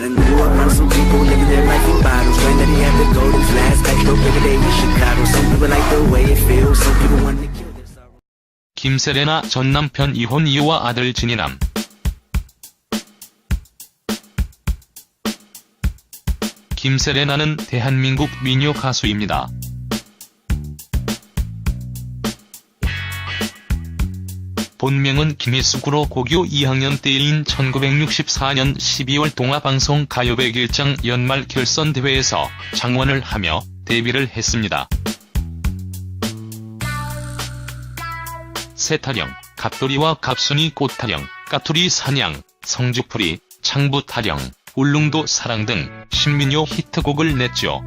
riding. Grew up around some people living their life in bottles. Granddaddy had the golden flask, back though every day in Chicago. Some people like the way it feels, some people want to kill their sorrow. 김세레나 전 남편 이혼 이유와 아들 진이남. 김세레나는 대한민국 민요 가수입니다. 본명은 김희숙으로 고교 2학년 때인 1964년 12월 동아방송 가요 101장 연말 결선대회에서 장원을 하며 데뷔를 했습니다. 세타령, 갑돌이와 갑순이 꽃타령, 까투리 사냥, 성주풀이, 창부타령, 울릉도 사랑 등 신민요 히트곡을 냈죠.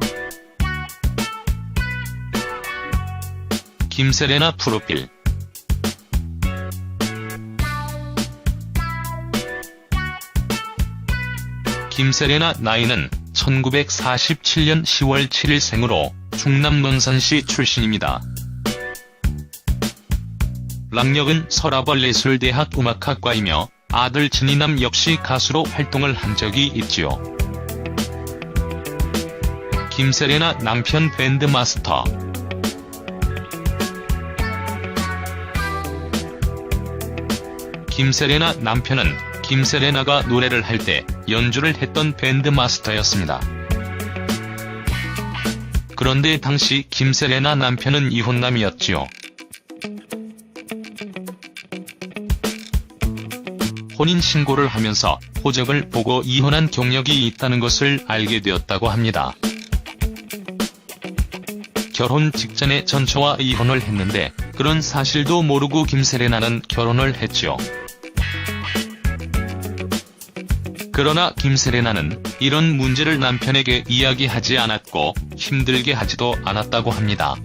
김세레나 프로필. 김세레나 나이는 1947년 10월 7일 생으로 충남 논산시 출신입니다. 락력은 서라벌예술대학 음악학과이며 아들 진이남 역시 가수로 활동을 한 적이 있지요. 김세레나 남편 밴드 마스터. 김세레나 남편은 김세레나가 노래를 할 때 연주를 했던 밴드 마스터였습니다. 그런데 당시 김세레나 남편은 이혼남이었지요. 혼인신고를 하면서 호적을 보고 이혼한 경력이 있다는 것을 알게 되었다고 합니다. 결혼 직전에 전처와 이혼을 했는데 그런 사실도 모르고 김세레나는 결혼을 했죠. 그러나 김세레나는 이런 문제를 남편에게 이야기하지 않았고 힘들게 하지도 않았다고 합니다.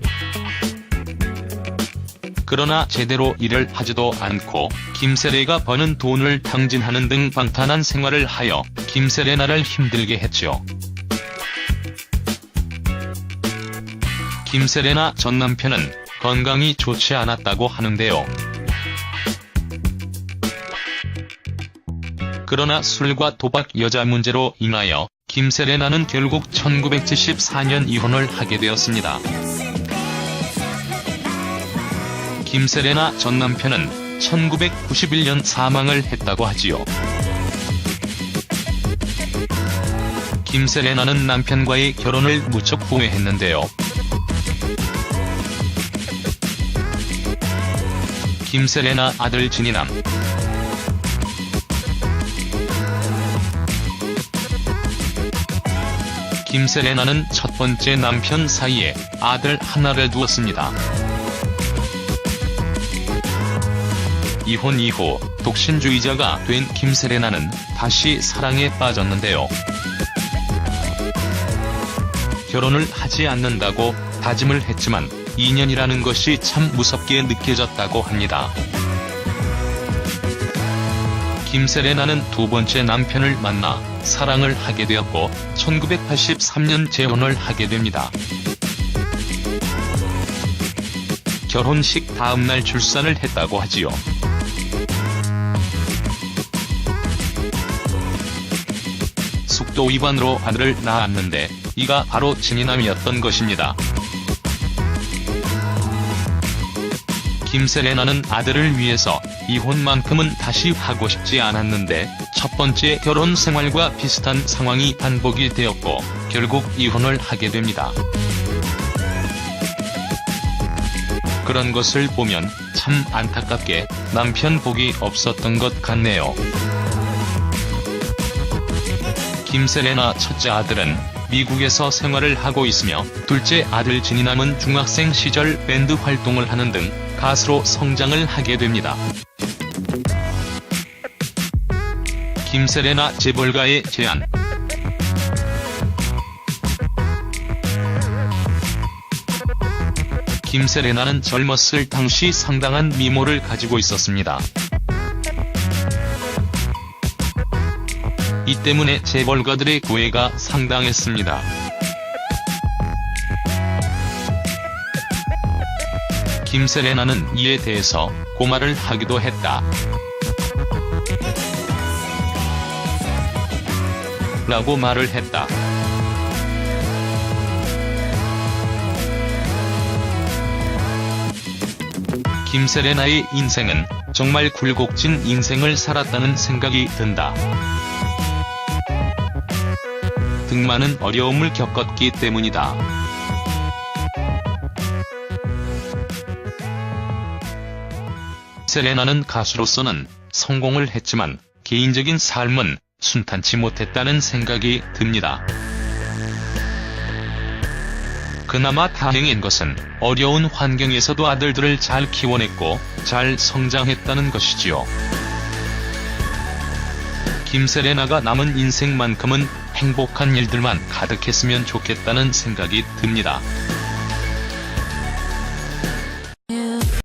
그러나 제대로 일을 하지도 않고 김세레가 버는 돈을 탕진하는 등 방탄한 생활을 하여 김세레나를 힘들게 했죠. 김세레나 전 남편은 건강이 좋지 않았다고 하는데요. 그러나 술과 도박 여자 문제로 인하여 김세레나는 결국 1974년 이혼을 하게 되었습니다. 김세레나 전 남편은 1991년 사망을 했다고 하지요. 김세레나는 남편과의 결혼을 무척 후회했는데요. 김세레나 아들 진이남. 김세레나는 첫 번째 남편 사이에 아들 하나를 두었습니다. 이혼 이후 독신주의자가 된 김세레나는 다시 사랑에 빠졌는데요. 결혼을 하지 않는다고 다짐을 했지만 2년이라는 것이 참 무섭게 느껴졌다고 합니다. 김세레나는 두 번째 남편을 만나 사랑을 하게 되었고 1983년 재혼을 하게 됩니다. 결혼식 다음날 출산을 했다고 하지요. 숙도 위반으로 아들을 낳았는데 이가 바로 진이남이었던 것입니다. 김세레나는 아들을 위해서 이혼만큼은 다시 하고 싶지 않았는데 첫 번째 결혼 생활과 비슷한 상황이 반복이 되었고 결국 이혼을 하게 됩니다. 그런 것을 보면 참 안타깝게 남편 복이 없었던 것 같네요. 김세레나 첫째 아들은 미국에서 생활을 하고 있으며 둘째 아들 진이남은 중학생 시절 밴드 활동을 하는 등 가수로 성장을 하게 됩니다. 김세레나 재벌가의 제안. 김세레나는 젊었을 당시 상당한 미모를 가지고 있었습니다. 이 때문에 재벌가들의 구애가 상당했습니다. 김세레나는 이에 대해서 고말을 하기도 했다. 라고 말을 했다. 김세레나의 인생은 정말 굴곡진 인생을 살았다는 생각이 든다. 등많은 어려움을 겪었기 때문이다. 세레나는 가수로서는 성공을 했지만 개인적인 삶은 순탄치 못했다는 생각이 듭니다. 그나마 다행인 것은 어려운 환경에서도 아들들을 잘 키워냈고 잘 성장했다는 것이지요. 김세레나가 남은 인생만큼은 행복한 일들만 가득했으면 좋겠다는 생각이 듭니다.